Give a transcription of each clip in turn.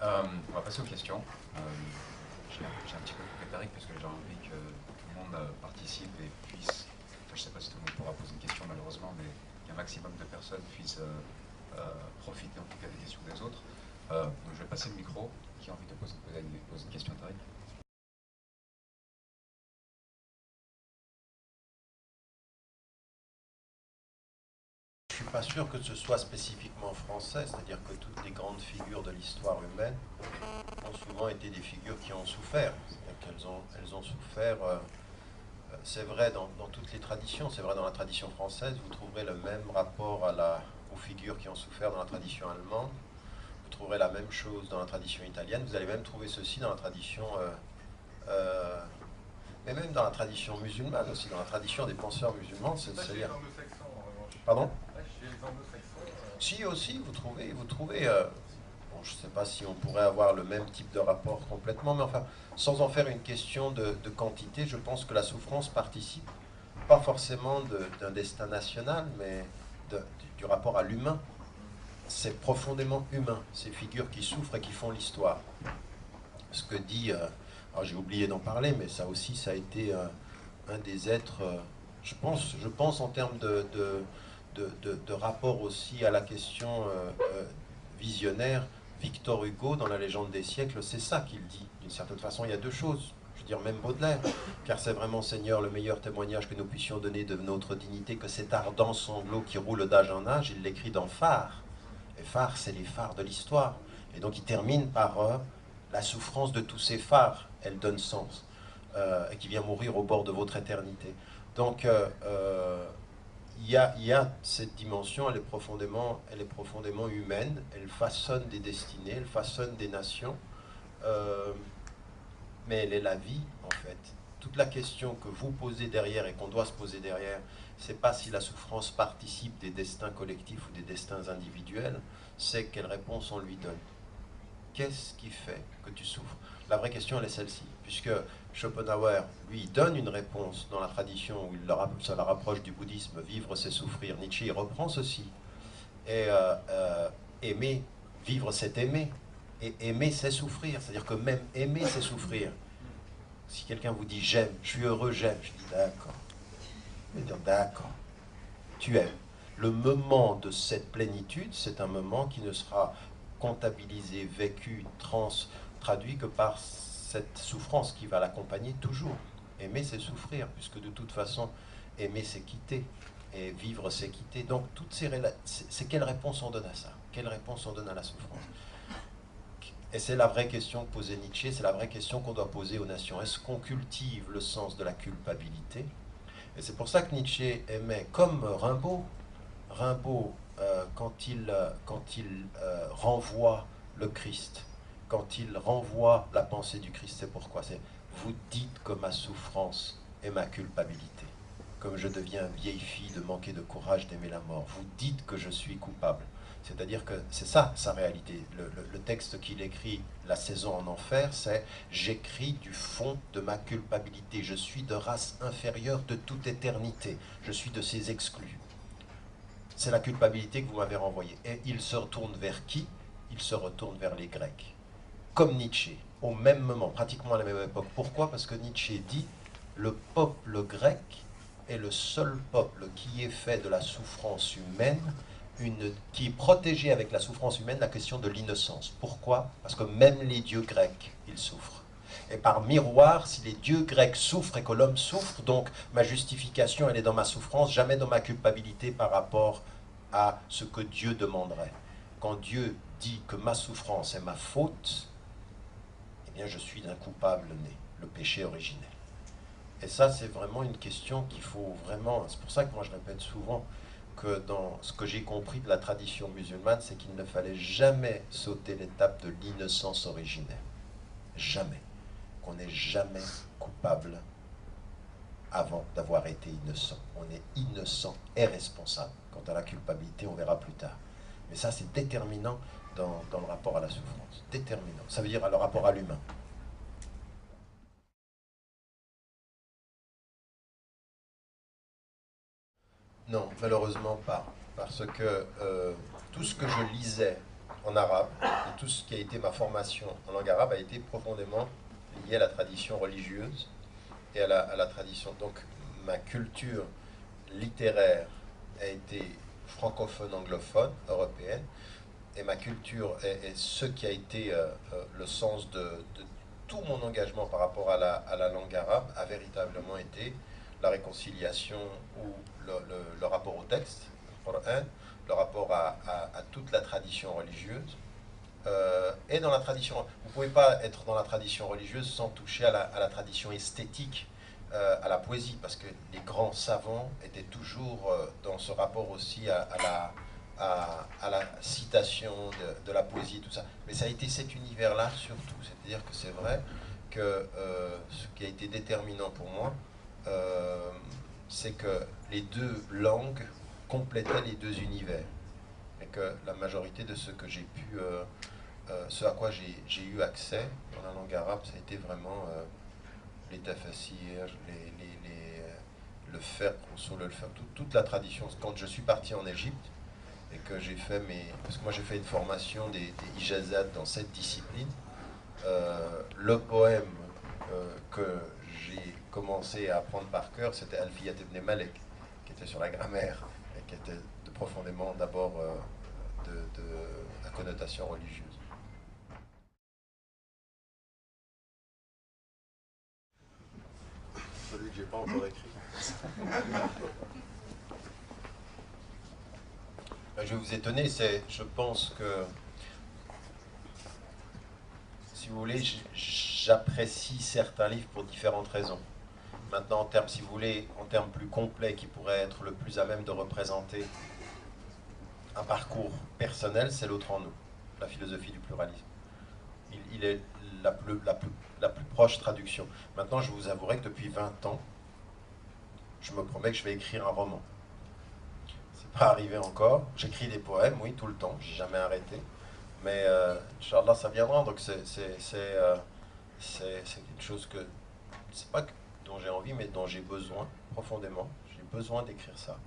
On va passer aux questions. J'ai un petit peu coupé Tariq parce que j'ai envie que tout le monde participe et puisse. Je ne sais pas si tout le monde pourra poser une question malheureusement, mais qu'un maximum de personnes puissent profiter en tout cas des questions des autres. Donc je vais passer le micro. Qui a envie de poser une question à Tariq? Je suis pas sûr que ce soit spécifiquement français, c'est-à-dire que toutes les grandes figures de l'histoire humaine ont souvent été des figures qui ont souffert. C'est-à-dire qu'elles ont souffert, c'est vrai dans toutes les traditions, c'est vrai dans la tradition française, vous trouverez le même rapport aux figures qui ont souffert dans la tradition allemande, vous trouverez la même chose dans la tradition italienne, vous allez même trouver ceci dans la tradition, euh, mais même dans la tradition musulmane aussi, dans la tradition des penseurs musulmans, Pas chez les c'est-à-dire... anglo-saxons en revanche. Pardon? Pas chez les anglo-saxons. Si aussi, vous trouvez bon, je ne sais pas si on pourrait avoir le même type de rapport complètement, mais enfin, sans en faire une question de quantité, je pense que la souffrance participe, pas forcément d'un destin national, mais du rapport à l'humain. C'est profondément humain, ces figures qui souffrent et qui font l'histoire. Ce que dit, alors j'ai oublié d'en parler, mais ça aussi, ça a été un des êtres, je pense en termes de rapport aussi à la question visionnaire. Victor Hugo, dans La Légende des siècles, c'est ça qu'il dit. D'une certaine façon, il y a deux choses. Je veux dire, même Baudelaire, car c'est vraiment, Seigneur, le meilleur témoignage que nous puissions donner de notre dignité, que cet ardent sanglot qui roule d'âge en âge, il l'écrit dans Phare. Et Phare, c'est les phares de l'histoire. Et donc il termine par la souffrance de tous ces phares, elle donne sens, et qui vient mourir au bord de votre éternité. Donc il y a cette dimension, elle est profondément humaine, elle façonne des destinées, elle façonne des nations, euh, mais elle est la vie en fait. Toute la question que vous posez derrière et qu'on doit se poser derrière, c'est pas si la souffrance participe des destins collectifs ou des destins individuels, c'est quelle réponse on lui donne. Qu'est-ce qui fait que tu souffres? La vraie question, elle est celle-ci, puisque Schopenhauer, lui, donne une réponse dans la tradition où se la rapproche du bouddhisme, vivre c'est souffrir. Nietzsche il reprend ceci, et aimer, vivre c'est aimer, et aimer c'est souffrir, c'est-à-dire que même aimer c'est souffrir. Si quelqu'un vous dit j'aime, je suis heureux, j'aime, je dis d'accord. Je vais dire d'accord, tu aimes. Le moment de cette plénitude, c'est un moment qui ne sera comptabilisé, vécu, traduit que par cette souffrance qui va l'accompagner toujours. Aimer, c'est souffrir, puisque de toute façon, aimer, c'est quitter. Et vivre, c'est quitter. Donc, c'est quelle réponse on donne à ça? Quelle réponse on donne à la souffrance? Et c'est la vraie question que posait Nietzsche, c'est la vraie question qu'on doit poser aux nations. Est-ce qu'on cultive le sens de la culpabilité? Et c'est pour ça que Nietzsche aimait, comme Rimbaud, quand il renvoie le Christ, quand il renvoie la pensée du Christ, c'est pourquoi? C'est vous dites que ma souffrance est ma culpabilité, comme je deviens vieille fille de manquer de courage d'aimer la mort. Vous dites que je suis coupable. C'est-à-dire que c'est ça sa réalité. Le texte qu'il écrit, La saison en enfer, c'est j'écris du fond de ma culpabilité. Je suis de race inférieure de toute éternité. Je suis de ces exclus. C'est la culpabilité que vous m'avez renvoyée. Et il se retourne vers qui? Il se retourne vers les Grecs. Comme Nietzsche, au même moment, pratiquement à la même époque. Pourquoi? Parce que Nietzsche dit le peuple grec est le seul peuple qui est fait de la souffrance humaine, qui est protégé avec la souffrance humaine la question de l'innocence. Pourquoi? Parce que même les dieux grecs, ils souffrent. Et par miroir, si les dieux grecs souffrent et que l'homme souffre, donc ma justification, elle est dans ma souffrance, jamais dans ma culpabilité par rapport à ce que Dieu demanderait. Quand Dieu dit que ma souffrance est ma faute, eh bien je suis un coupable né, le péché originel. Et ça, c'est vraiment une question qu'il faut vraiment... C'est pour ça que moi je répète souvent que dans ce que j'ai compris de la tradition musulmane, c'est qu'il ne fallait jamais sauter l'étape de l'innocence originelle. Jamais. Qu'on n'est jamais coupable avant d'avoir été innocent. On est innocent et responsable. Quant à la culpabilité, on verra plus tard. Mais ça, c'est déterminant dans le rapport à la souffrance. Déterminant. Ça veut dire le rapport à l'humain. Non, malheureusement pas. Parce que tout ce que je lisais en arabe, et tout ce qui a été ma formation en langue arabe a été profondément lié à la tradition religieuse et à la tradition. Donc ma culture littéraire a été francophone, anglophone, européenne, et ma culture et ce qui a été le sens de tout mon engagement par rapport à la langue arabe a véritablement été la réconciliation ou le rapport au texte, le Coran, le rapport à toute la tradition religieuse. Et dans la tradition, vous ne pouvez pas être dans la tradition religieuse sans toucher à la tradition esthétique, à la poésie, parce que les grands savants étaient toujours dans ce rapport aussi à la citation de la poésie, tout ça. Mais ça a été cet univers-là surtout, c'est-à-dire que c'est vrai que ce qui a été déterminant pour moi, c'est que les deux langues complétaient les deux univers, et que la majorité de ce que j'ai pu, ce à quoi j'ai eu accès dans la langue arabe, ça a été vraiment les tafassirs, le faire, toute la tradition. Quand je suis parti en Égypte et que j'ai fait parce que moi j'ai fait une formation des ijazat dans cette discipline, le poème que j'ai commencé à apprendre par cœur, c'était Alfiyat ibn Malik, qui était sur la grammaire et qui était profondément d'abord de la connotation religieuse. Celui que j'ai pas encore écrit. Je vais vous étonner, je pense que, si vous voulez, j'apprécie certains livres pour différentes raisons. Maintenant, en termes, si vous voulez, en termes plus complets, qui pourraient être le plus à même de représenter un parcours personnel, c'est L'autre en nous, la philosophie du pluralisme. Il est la plus proche traduction. Maintenant, je vous avouerai que depuis 20 ans, je me promets que je vais écrire un roman. C'est pas arrivé encore. J'écris des poèmes, oui, tout le temps. J'ai jamais arrêté. Mais Inch'Allah, ça viendra. Donc c'est quelque chose que, c'est pas dont j'ai envie, mais dont j'ai besoin profondément. J'ai besoin d'écrire ça.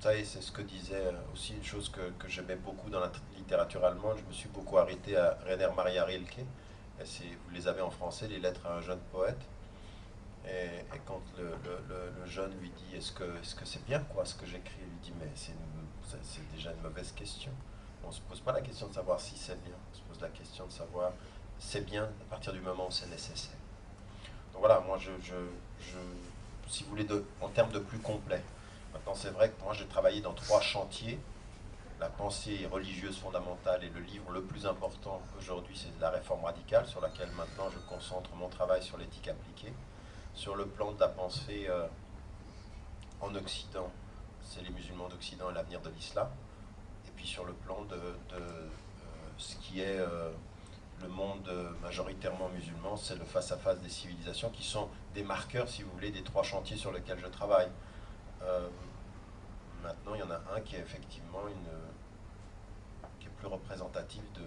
Ça y est, c'est ce que disait aussi une chose que j'aimais beaucoup dans la littérature allemande. Je me suis beaucoup arrêté à Rainer Maria Rilke. Et vous les avez en français, les lettres à un jeune poète. Et quand le jeune lui dit est-ce que c'est bien quoi ce que j'écris, il lui dit mais c'est déjà une mauvaise question. On ne se pose pas la question de savoir si c'est bien, on se pose la question de savoir c'est bien à partir du moment où c'est nécessaire. Donc voilà, moi si vous voulez, en termes de plus complet. Maintenant c'est vrai que moi j'ai travaillé dans 3 chantiers. La pensée religieuse fondamentale est le livre le plus important aujourd'hui, c'est la réforme radicale, sur laquelle maintenant je concentre mon travail sur l'éthique appliquée. Sur le plan de la pensée en Occident, c'est les musulmans d'Occident et l'avenir de l'islam. Et puis sur le plan de ce qui est le monde majoritairement musulman, c'est le face-à-face des civilisations, qui sont des marqueurs, si vous voulez, des 3 chantiers sur lesquels je travaille. Maintenant, il y en a un qui est effectivement qui est plus représentatif de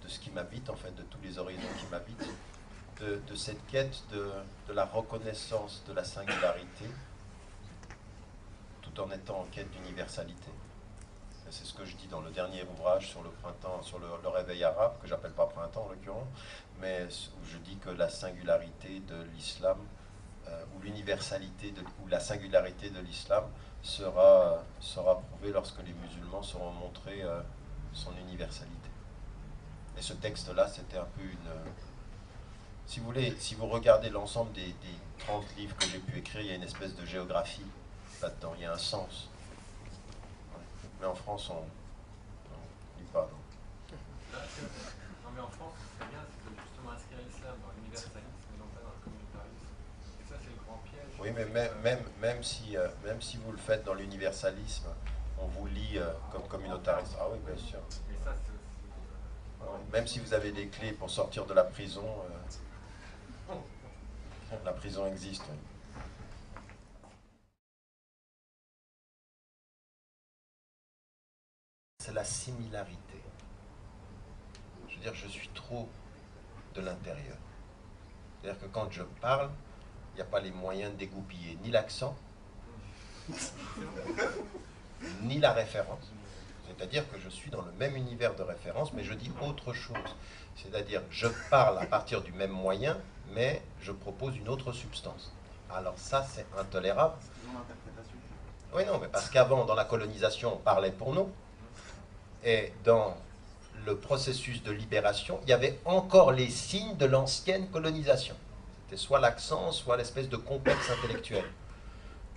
ce qui m'habite, en fait, de tous les horizons qui m'habitent. De cette quête de la reconnaissance de la singularité, tout en étant en quête d'universalité. C'est ce que je dis dans le dernier ouvrage sur le printemps, sur le réveil arabe, que j'appelle pas printemps en l'occurrence, mais où je dis que la singularité de l'islam, ou l'universalité, ou la singularité de l'islam sera prouvée lorsque les musulmans sauront montrer son universalité. Et ce texte-là, c'était un peu si vous voulez, si vous regardez l'ensemble des 30 livres que j'ai pu écrire, il y a une espèce de géographie là-dedans, il y a un sens. Mais en France, on ne lit pas. Non, mais en France, ce serait bien, c'est de justement inscrire l'islam dans l'universalisme et non pas dans le communautarisme. Et ça, c'est le grand piège. Oui, mais même si vous le faites dans l'universalisme, on vous lit comme communautariste. Ah oui, bien sûr. Mais ça, même si vous avez des clés pour sortir de la prison, la prison existe. Oui. C'est la similarité. Je veux dire, je suis trop de l'intérieur. C'est-à-dire que quand je parle, il n'y a pas les moyens de dégoupiller ni l'accent, ni la référence. C'est-à-dire que je suis dans le même univers de référence, mais je dis autre chose. C'est-à-dire, je parle à partir du même moyen, mais je propose une autre substance. Alors ça, c'est intolérable. Oui, non, mais parce qu'avant, dans la colonisation, on parlait pour nous. Et dans le processus de libération, il y avait encore les signes de l'ancienne colonisation. C'était soit l'accent, soit l'espèce de complexe intellectuel.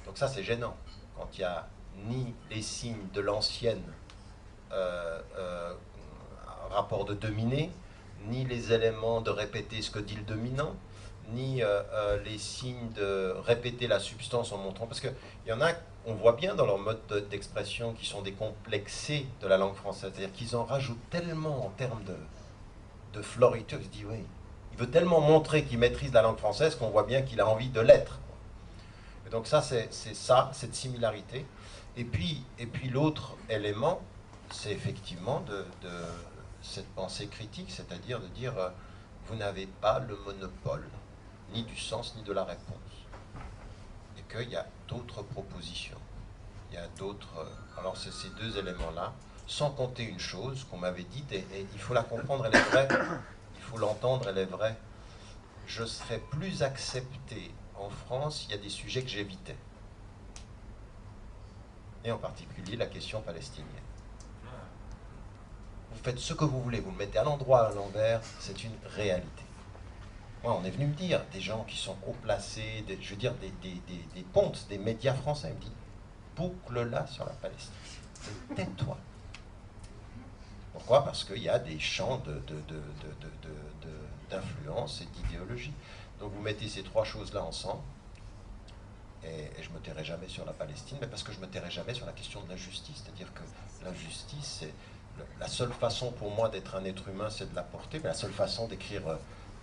Donc ça, c'est gênant. Quand il n'y a ni les signes de l'ancienne rapport de dominé, ni les éléments de répéter ce que dit le dominant, ni les signes de répéter la substance en montrant. Parce qu'il y en a, on voit bien dans leur mode d'expression qui sont décomplexés de la langue française. C'est-à-dire qu'ils en rajoutent tellement en termes de floriture. Il se dit, oui, il veut tellement montrer qu'il maîtrise la langue française qu'on voit bien qu'il a envie de l'être. Et donc ça, c'est ça, cette similarité. Et puis l'autre élément, c'est effectivement de cette pensée critique, c'est-à-dire de dire vous n'avez pas le monopole ni du sens ni de la réponse. Et qu'il y a d'autres propositions. Il y a d'autres... alors c'est ces deux éléments-là, sans compter une chose qu'on m'avait dite, et il faut la comprendre, elle est vraie, il faut l'entendre, elle est vraie. Je serais plus accepté en France, il y a des sujets que j'évitais. Et en particulier la question palestinienne. Vous faites ce que vous voulez, vous le mettez à l'endroit, à l'envers, c'est une réalité. Moi, on est venu me dire, des gens qui sont haut placés, je veux dire, des pontes, des médias français, ils me disent, boucle-la sur la Palestine. Tais-toi. Pourquoi? Parce qu'il y a des champs d'influence et d'idéologie. Donc vous mettez ces trois choses-là ensemble, et je ne me tairai jamais sur la Palestine, mais parce que je ne me tairai jamais sur la question de l'injustice. C'est-à-dire que l'injustice, c'est la seule façon pour moi d'être un être humain, c'est de la porter, mais la seule façon d'écrire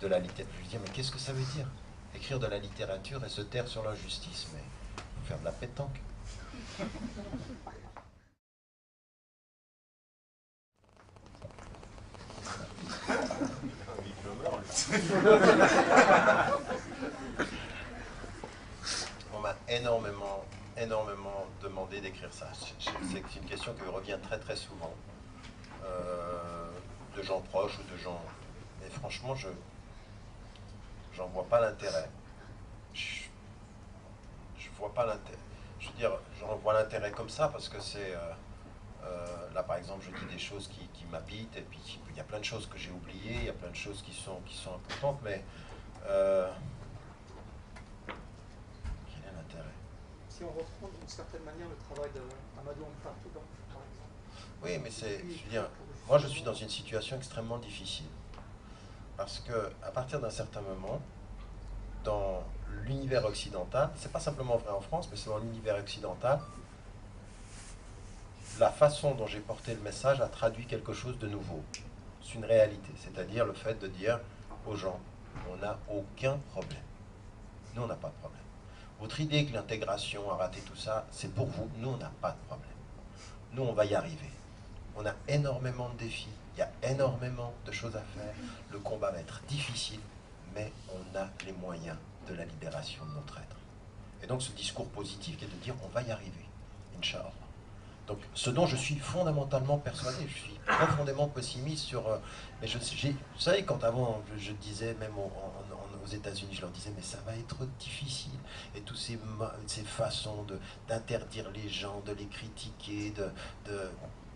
de la littérature. Je veux dire, mais qu'est-ce que ça veut dire? Écrire de la littérature et se taire sur l'injustice, mais faut faire de la pétanque. On m'a énormément demandé d'écrire ça. C'est une question qui revient très très souvent, de gens proches ou de gens... Mais franchement, j'en vois pas l'intérêt. Je vois pas l'intérêt. Je veux dire, j'en vois l'intérêt comme ça parce que c'est... là, par exemple, je dis des choses qui m'habitent, et puis il y a plein de choses que j'ai oubliées, il y a plein de choses qui sont importantes, mais quel est l'intérêt? Si on reprend d'une certaine manière le travail d'Amadou Hampâté, par exemple. Oui, mais c'est... Je veux dire, moi, je suis dans une situation extrêmement difficile. Parce que à partir d'un certain moment, dans l'univers occidental, c'est pas simplement vrai en France, mais c'est dans l'univers occidental, la façon dont j'ai porté le message a traduit quelque chose de nouveau. C'est une réalité, c'est-à-dire le fait de dire aux gens, on n'a aucun problème. Nous, on n'a pas de problème. Votre idée que l'intégration a raté tout ça, c'est pour vous. Nous, on n'a pas de problème. Nous, on va y arriver. On a énormément de défis. Il y a énormément de choses à faire. Le combat va être difficile, mais on a les moyens de la libération de notre être. Et donc, ce discours positif qui est de dire, on va y arriver, Inch'Allah. Donc, ce dont je suis fondamentalement persuadé, je suis profondément pessimiste sur... mais vous savez, quand avant, je disais, même aux États-Unis, je leur disais, mais ça va être difficile. Et toutes ces façons d'interdire les gens, de les critiquer,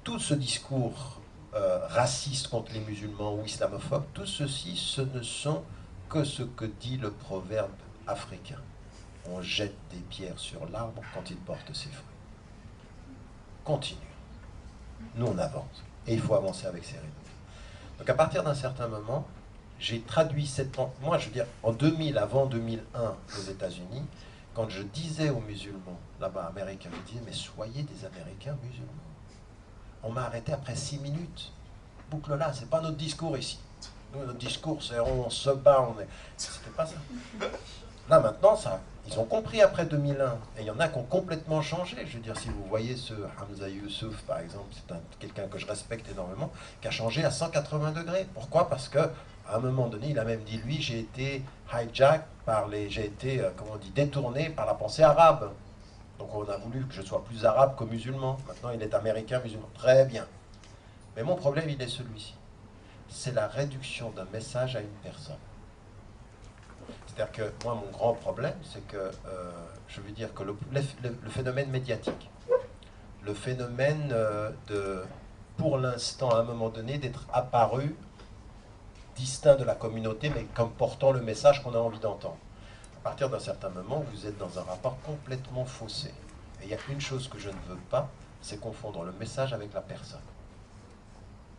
tout ce discours raciste contre les musulmans ou islamophobes, tout ceci, ce ne sont que ce que dit le proverbe africain. On jette des pierres sur l'arbre quand il porte ses fruits. Continue. Nous, on avance. Et il faut avancer avec sérénité. Donc, à partir d'un certain moment, j'ai traduit cette... Moi, je veux dire, en 2000, avant 2001, aux États-Unis, quand je disais aux musulmans, là-bas, américains, je disais, mais soyez des Américains musulmans. On m'a arrêté après 6 minutes. Boucle là, c'est pas notre discours ici. Nous, notre discours, c'est on se bat, on est... C'était pas ça. Là, maintenant, ça... Ils ont compris après 2001, et il y en a qui ont complètement changé. Je veux dire, si vous voyez ce Hamza Youssouf, par exemple, c'est quelqu'un que je respecte énormément, qui a changé à 180 degrés. Pourquoi? Parce qu'à un moment donné, il a même dit, lui, j'ai été hijack par j'ai été, comment on dit, détourné par la pensée arabe. Donc on a voulu que je sois plus arabe que musulman. Maintenant il est américain, musulman. Très bien. Mais mon problème, il est celui-ci. C'est la réduction d'un message à une personne. C'est-à-dire que moi, mon grand problème, c'est que, je veux dire que le phénomène médiatique, le phénomène pour l'instant, à un moment donné, d'être apparu distinct de la communauté, mais comme portant le message qu'on a envie d'entendre. À partir d'un certain moment, vous êtes dans un rapport complètement faussé. Et il y a une chose que je ne veux pas, c'est confondre le message avec la personne.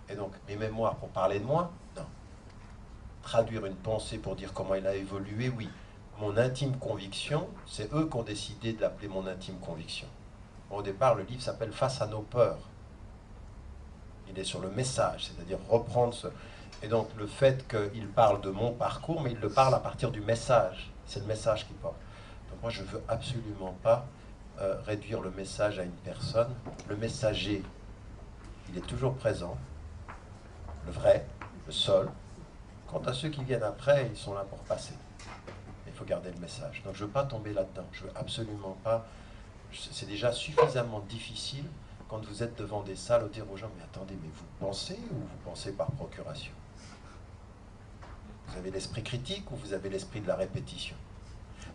Et donc, mes mémoires pour parler de moi, non. Traduire une pensée pour dire comment elle a évolué, oui. Mon intime conviction, c'est eux qui ont décidé de l'appeler mon intime conviction. Au départ, le livre s'appelle Face à nos peurs. Il est sur le message, c'est-à-dire reprendre ce... Et donc, le fait qu'il parle de mon parcours, mais il le parle à partir du message. C'est le message qui porte. Donc moi, je ne veux absolument pas réduire le message à une personne. Le messager, il est toujours présent. Le vrai, le seul. Quant à ceux qui viennent après, ils sont là pour passer. Il faut garder le message. Donc je ne veux pas tomber là-dedans. Je ne veux absolument pas... C'est déjà suffisamment difficile quand vous êtes devant des salles au dire aux gens, mais attendez, mais vous pensez ou vous pensez par procuration? Vous avez l'esprit critique ou vous avez l'esprit de la répétition?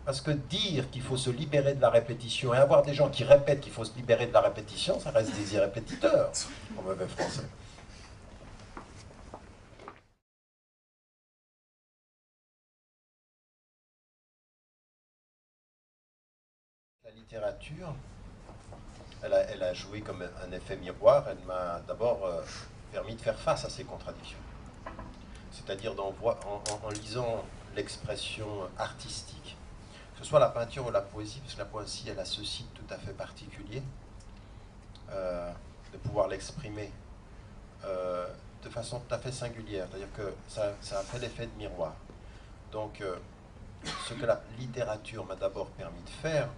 Parce que dire qu'il faut se libérer de la répétition et avoir des gens qui répètent qu'il faut se libérer de la répétition, ça reste des irrépétiteurs, en mauvais français. La littérature, elle a joué comme un effet miroir. Elle m'a d'abord permis de faire face à ces contradictions. C'est-à-dire en lisant l'expression artistique, que ce soit la peinture ou la poésie, parce que la poésie, elle a ce site tout à fait particulier, de pouvoir l'exprimer de façon tout à fait singulière. C'est-à-dire que ça a fait l'effet de miroir. Donc, ce que la littérature m'a d'abord permis de faire,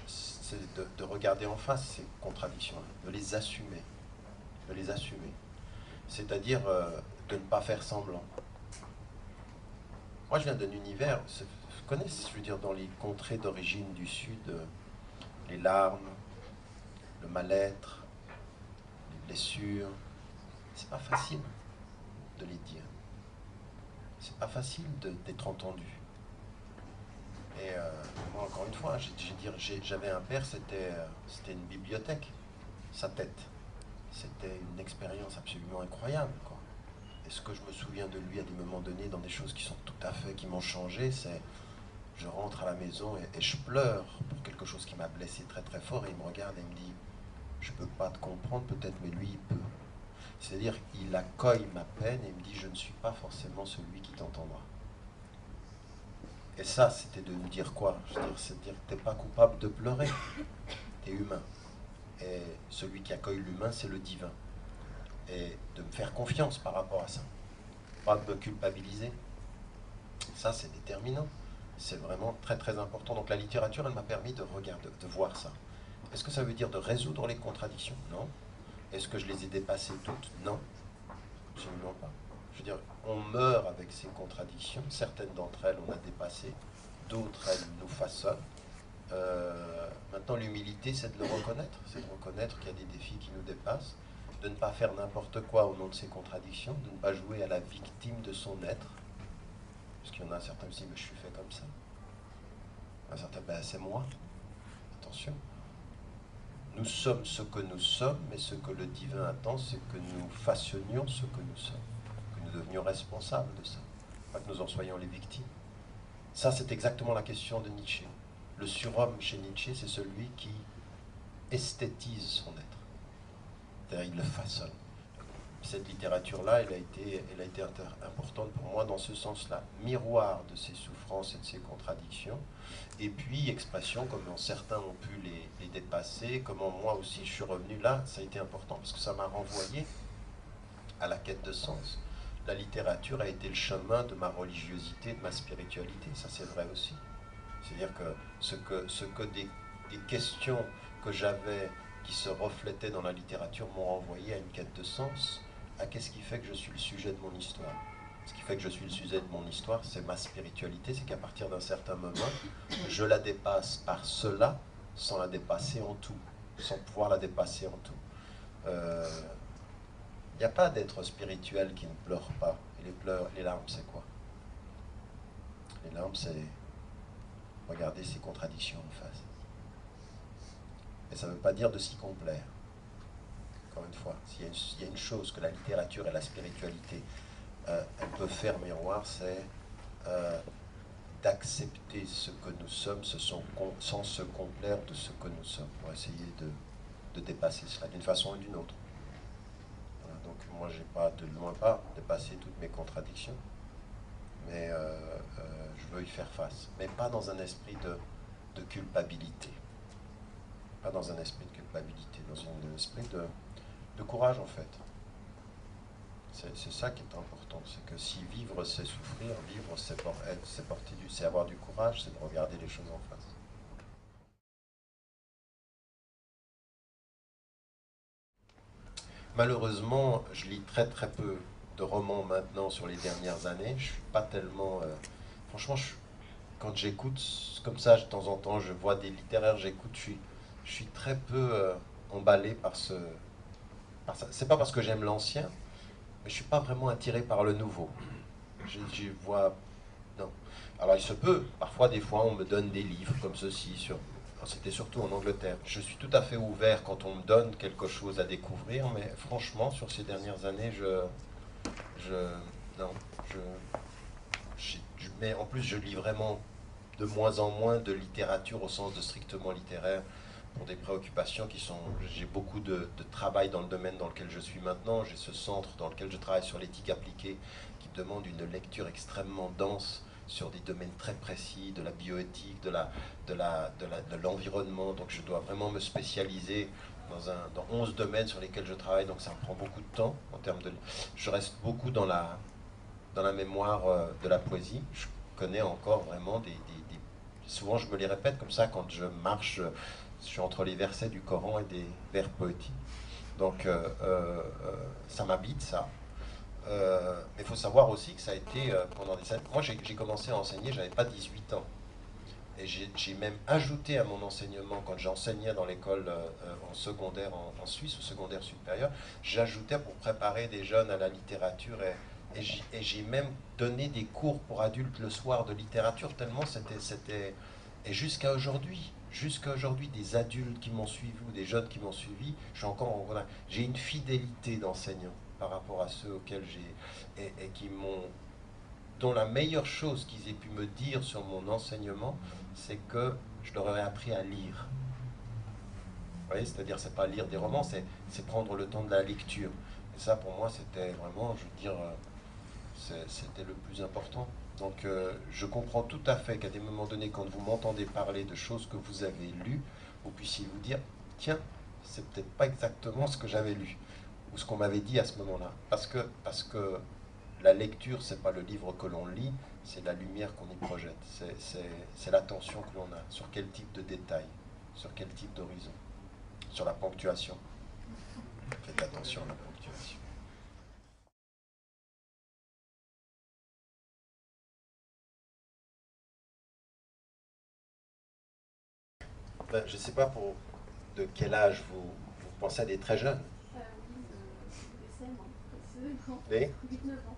c'est de regarder en face ces contradictions-là, de les assumer. De les assumer. C'est-à-dire de ne pas faire semblant. Moi, je viens d'un univers, vous connaissez, je veux dire, dans les contrées d'origine du Sud, les larmes, le mal-être, les blessures, c'est pas facile de les dire. C'est pas facile d'être entendu. Et moi, encore une fois, j'avais un père, c'était une bibliothèque, sa tête. C'était une expérience absolument incroyable, quoi. Et ce que je me souviens de lui à des moments donnés, dans des choses qui sont tout à fait, qui m'ont changé, c'est je rentre à la maison et je pleure pour quelque chose qui m'a blessé très très fort, et il me regarde et il me dit, je peux pas te comprendre peut-être, mais lui il peut. C'est-à-dire il accueille ma peine et il me dit, je ne suis pas forcément celui qui t'entendra. Et ça, c'était de nous dire quoi? C'est de dire que t'es pas coupable de pleurer, t'es humain. Et celui qui accueille l'humain, c'est le divin. Et de me faire confiance par rapport à ça. Pas de me culpabiliser. Ça, c'est déterminant. C'est vraiment très très important. Donc la littérature, elle m'a permis de regarder, de voir ça. Est-ce que ça veut dire de résoudre les contradictions? Non. Est-ce que je les ai dépassées toutes? Non. Absolument pas. Je veux dire, on meurt avec ces contradictions. Certaines d'entre elles, on a dépassé. D'autres, elles nous façonnent. Maintenant, l'humilité, c'est de le reconnaître. C'est de reconnaître qu'il y a des défis qui nous dépassent. De ne pas faire n'importe quoi au nom de ces contradictions. De ne pas jouer à la victime de son être. Parce qu'il y en a certains qui disent, mais je suis fait comme ça. Un certain, ben c'est moi. Attention. Nous sommes ce que nous sommes, mais ce que le divin attend, c'est que nous fassionnions ce que nous sommes. Que nous devenions responsables de ça. Pas que nous en soyons les victimes. Ça, c'est exactement la question de Nietzsche. Le surhomme chez Nietzsche, c'est celui qui esthétise son être. C'est-à-dire, il le façonne. Cette littérature-là, elle a été importante pour moi dans ce sens-là. Miroir de ses souffrances et de ses contradictions. Et puis, expression, comment certains ont pu les dépasser, comment moi aussi je suis revenu là, ça a été important parce que ça m'a renvoyé à la quête de sens. La littérature a été le chemin de ma religiosité, de ma spiritualité, ça c'est vrai aussi. C'est-à-dire que ce que des questions que j'avais qui se reflétaient dans la littérature m'ont renvoyé à une quête de sens, à qu'est-ce qui fait que je suis le sujet de mon histoire. ce qui fait que je suis le sujet de mon histoire, c'est ma spiritualité, c'est qu'à partir d'un certain moment, je la dépasse par cela, sans la dépasser en tout, sans pouvoir la dépasser en tout. Il n'y a pas d'être spirituel qui ne pleure pas. Et les larmes, c'est quoi? Les larmes, c'est regarder ses contradictions en face. Et ça ne veut pas dire de s'y complaire. Encore une fois, s'il y a une chose que la littérature et la spiritualité elles peuvent faire miroir, c'est d'accepter ce que nous sommes sans se complaire de ce que nous sommes, pour essayer de dépasser cela d'une façon ou d'une autre. Voilà, donc moi, j'ai pas de loin pas dépassé toutes mes contradictions, mais je veux y faire face, mais pas dans un esprit de culpabilité. Pas dans un esprit de culpabilité, dans un esprit de courage en fait. C'est ça qui est important, c'est que si vivre c'est souffrir, vivre c'est avoir du courage, c'est de regarder les choses en face. Malheureusement, je lis très très peu de romans maintenant sur les dernières années. Je suis pas tellement... franchement, quand j'écoute comme ça, de temps en temps, je vois des littéraires, j'écoute, je suis très peu emballé par ça. C'est pas parce que j'aime l'ancien, mais je suis pas vraiment attiré par le nouveau. Je vois... Non. Alors il se peut, parfois, des fois, on me donne des livres comme ceci, c'était surtout en Angleterre. Je suis tout à fait ouvert quand on me donne quelque chose à découvrir, mais franchement, sur ces dernières années, mais en plus, je lis vraiment de moins en moins de littérature au sens de strictement littéraire, pour des préoccupations qui sont... J'ai beaucoup de travail dans le domaine dans lequel je suis maintenant, j'ai ce centre dans lequel je travaille sur l'éthique appliquée, qui demande une lecture extrêmement dense sur des domaines très précis, de la bioéthique, de l'environnement, donc je dois vraiment me spécialiser dans 11 domaines sur lesquels je travaille, donc ça me prend beaucoup de temps, en termes de... Je reste beaucoup dans la mémoire de la poésie, je connais encore vraiment souvent je me les répète comme ça quand je marche... Je suis entre les versets du Coran et des vers poétiques. Donc, ça m'habite, ça. Mais il faut savoir aussi que ça a été pendant des années. Moi, j'ai commencé à enseigner, j'avais pas 18 ans. Et j'ai même ajouté à mon enseignement, quand j'enseignais dans l'école en secondaire en Suisse, au secondaire supérieur, j'ajoutais pour préparer des jeunes à la littérature. Et j'ai même donné des cours pour adultes le soir de littérature, tellement c'était... Et jusqu'à aujourd'hui, des adultes qui m'ont suivi ou des jeunes qui m'ont suivi, j'ai une fidélité d'enseignant par rapport à ceux auxquels et qui m'ont, dont la meilleure chose qu'ils aient pu me dire sur mon enseignement, c'est que je leur aurais appris à lire. Vous voyez, c'est-à-dire, c'est pas lire des romans, c'est prendre le temps de la lecture. Et ça, pour moi, c'était vraiment, je veux dire, c'était le plus important. Donc je comprends tout à fait qu'à des moments donnés, quand vous m'entendez parler de choses que vous avez lues, vous puissiez vous dire, tiens, c'est peut-être pas exactement ce que j'avais lu, ou ce qu'on m'avait dit à ce moment-là. Parce que la lecture, c'est pas le livre que l'on lit, c'est la lumière qu'on y projette. C'est l'attention que l'on a, sur quel type de détail, sur quel type d'horizon, sur la ponctuation. Faites attention à la ponctuation. Ben, je ne sais pas de quel âge vous pensez à des très jeunes. Oui, précisément. Les 8-9 ans.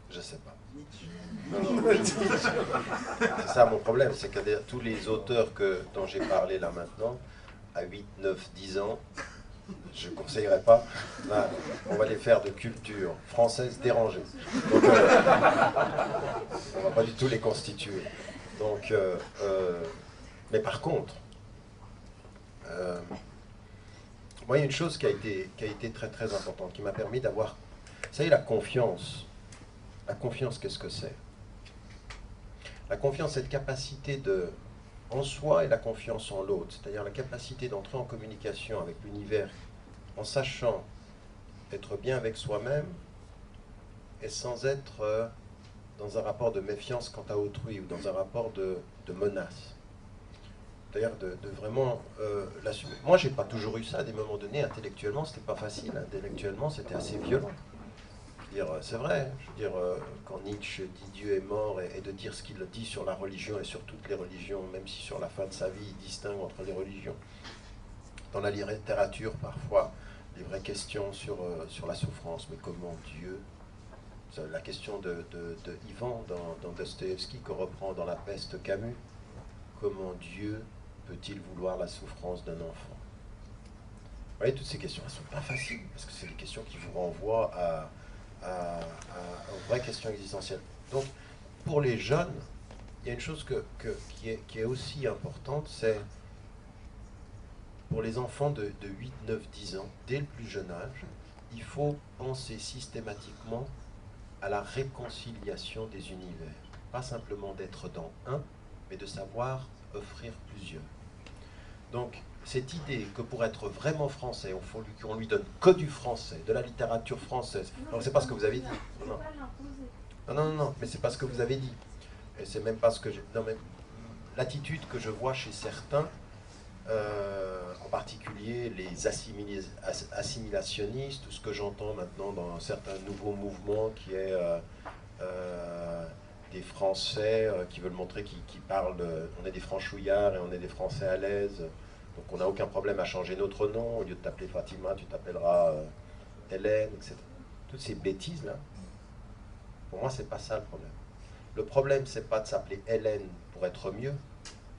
Je sais pas. C'est ça mon problème, c'est que tous les auteurs dont j'ai parlé là maintenant, à 8, 9, 10 ans, je ne conseillerais pas. Là, on va les faire de culture française dérangée. Donc, on ne va pas du tout les constituer. Donc, mais par contre, moi, il y a une chose qui a été très très importante, qui m'a permis d'avoir, vous savez, la confiance. La confiance, qu'est-ce que c'est? La confiance, c'est cette capacité en soi et la confiance en l'autre, c'est-à-dire la capacité d'entrer en communication avec l'univers en sachant être bien avec soi-même et sans être dans un rapport de méfiance quant à autrui ou dans un rapport de menace. C'est-à-dire de vraiment l'assumer. Moi, j'ai pas toujours eu ça. À des moments donnés, intellectuellement, c'était pas facile. Intellectuellement, c'était assez violent. C'est vrai. Je veux dire, quand Nietzsche dit Dieu est mort et de dire ce qu'il dit sur la religion et sur toutes les religions, même si sur la fin de sa vie, il distingue entre les religions. Dans la littérature, parfois, des vraies questions sur la souffrance. Mais comment Dieu... La question de Ivan dans Dostoïevski, qu'on reprend dans La Peste Camus. Comment Dieu peut-il vouloir la souffrance d'un enfant? Vous voyez, toutes ces questions, elles ne sont pas faciles, parce que c'est des questions qui vous renvoient aux vraies questions existentielles. Donc, pour les jeunes, il y a une chose qui est aussi importante, c'est pour les enfants de 8, 9, 10 ans, dès le plus jeune âge, il faut penser systématiquement à la réconciliation des univers. Pas simplement d'être dans un, mais de savoir offrir plusieurs. Donc, cette idée que pour être vraiment français, qu'on lui donne que du français, de la littérature française. Non, c'est pas ce que vous avez dit. Non, mais c'est pas ce que vous avez dit. Et c'est même pas ce que j'ai... Non, mais l'attitude que je vois chez certains, en particulier les assimilationnistes, ou ce que j'entends maintenant dans certains nouveaux mouvements qui est des Français qui veulent montrer qu'ils parlent, on est des franchouillards et on est des Français à l'aise, donc on n'a aucun problème à changer notre nom, au lieu de t'appeler Fatima, tu t'appelleras Hélène, etc. Toutes ces bêtises-là, pour moi, c'est pas ça le problème. Le problème, c'est pas de s'appeler Hélène pour être mieux,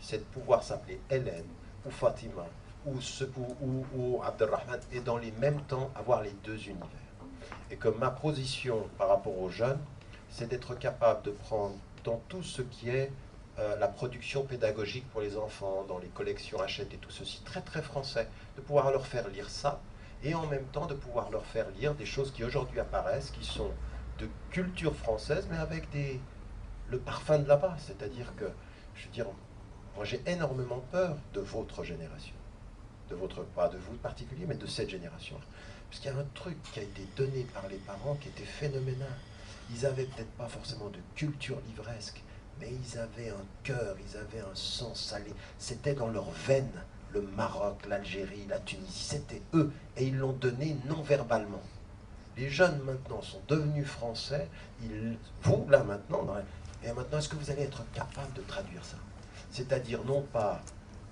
c'est de pouvoir s'appeler Hélène ou Fatima ou Abdelrahman et dans les mêmes temps avoir les deux univers. Et que ma position par rapport aux jeunes, c'est d'être capable de prendre dans tout ce qui est la production pédagogique pour les enfants, dans les collections Hachette et tout ceci, très très français, de pouvoir leur faire lire ça, et en même temps de pouvoir leur faire lire des choses qui aujourd'hui apparaissent, qui sont de culture française, mais avec le parfum de là-bas. C'est-à-dire que, je veux dire, moi j'ai énormément peur de votre génération, pas de vous en particulier, mais de cette génération. Parce qu'il y a un truc qui a été donné par les parents qui était phénoménal. Ils n'avaient peut-être pas forcément de culture livresque, mais ils avaient un cœur, ils avaient un sang salé. C'était dans leurs veines, le Maroc, l'Algérie, la Tunisie, c'était eux, et ils l'ont donné non-verbalement. Les jeunes maintenant sont devenus français, vous là maintenant, et maintenant est-ce que vous allez être capable de traduire ça? C'est-à-dire non pas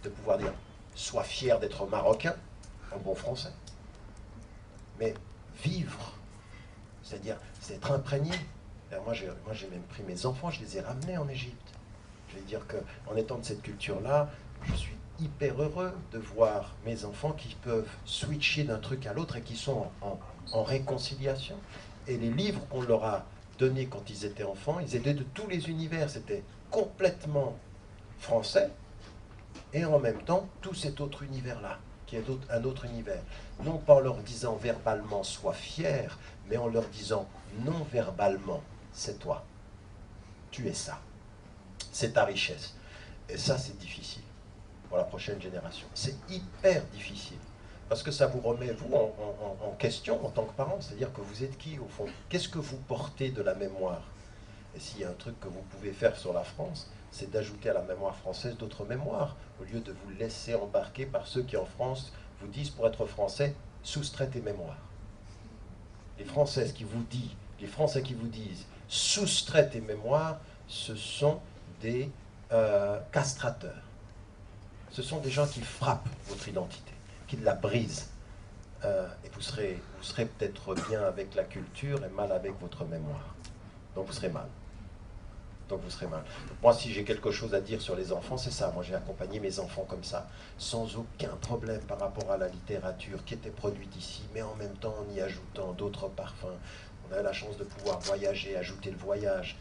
de pouvoir dire « sois fier d'être marocain » en bon français, mais vivre, c'est-à-dire c'est être imprégné. Moi j'ai même pris mes enfants, je les ai ramenés en Égypte. Je vais dire qu'en étant de cette culture-là, je suis hyper heureux de voir mes enfants qui peuvent switcher d'un truc à l'autre et qui sont en réconciliation. Et les livres qu'on leur a donnés quand ils étaient enfants, ils étaient de tous les univers, c'était complètement français, et en même temps tout cet autre univers-là, qui est un autre univers. Non pas en leur disant verbalement « sois fier », mais en leur disant non verbalement « c'est toi, tu es ça, c'est ta richesse ». Et ça, c'est difficile pour la prochaine génération. C'est hyper difficile, parce que ça vous remet, vous, en question en tant que parent, c'est-à-dire que vous êtes qui, au fond? Qu'est-ce que vous portez de la mémoire? Et s'il y a un truc que vous pouvez faire sur la France, c'est d'ajouter à la mémoire française d'autres mémoires, au lieu de vous laisser embarquer par ceux qui, en France, vous disent, pour être français, soustrais tes mémoires. Les Français qui vous disent, soustrais tes mémoires, ce sont des castrateurs. Ce sont des gens qui frappent votre identité, qui la brisent. Et vous serez peut-être bien avec la culture et mal avec votre mémoire. Donc vous serez mal. Donc moi, si j'ai quelque chose à dire sur les enfants, c'est ça. Moi, j'ai accompagné mes enfants comme ça, sans aucun problème par rapport à la littérature qui était produite ici, mais en même temps en y ajoutant d'autres parfums. On a la chance de pouvoir voyager, ajouter le voyage,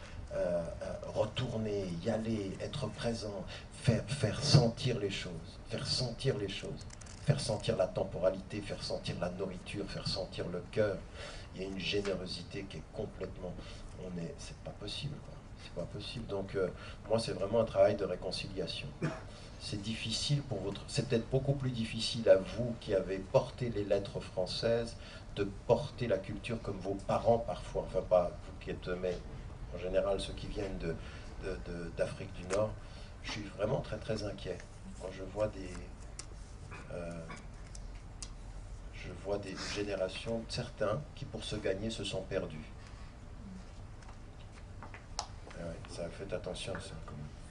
retourner, y aller, être présent, faire sentir les choses, faire sentir la temporalité, faire sentir la nourriture, faire sentir le cœur. Il y a une générosité qui est complètement... c'est pas possible, quoi. C'est pas possible. Donc, moi, c'est vraiment un travail de réconciliation. C'est difficile pour votre... C'est peut-être beaucoup plus difficile à vous qui avez porté les lettres françaises de porter la culture comme vos parents parfois. Enfin, pas vous qui êtes... Mais en général, ceux qui viennent d'Afrique du Nord. Je suis vraiment très, très inquiet. Quand je vois des générations, certains qui, pour se gagner, se sont perdus. ça, faites attention à ça quand même.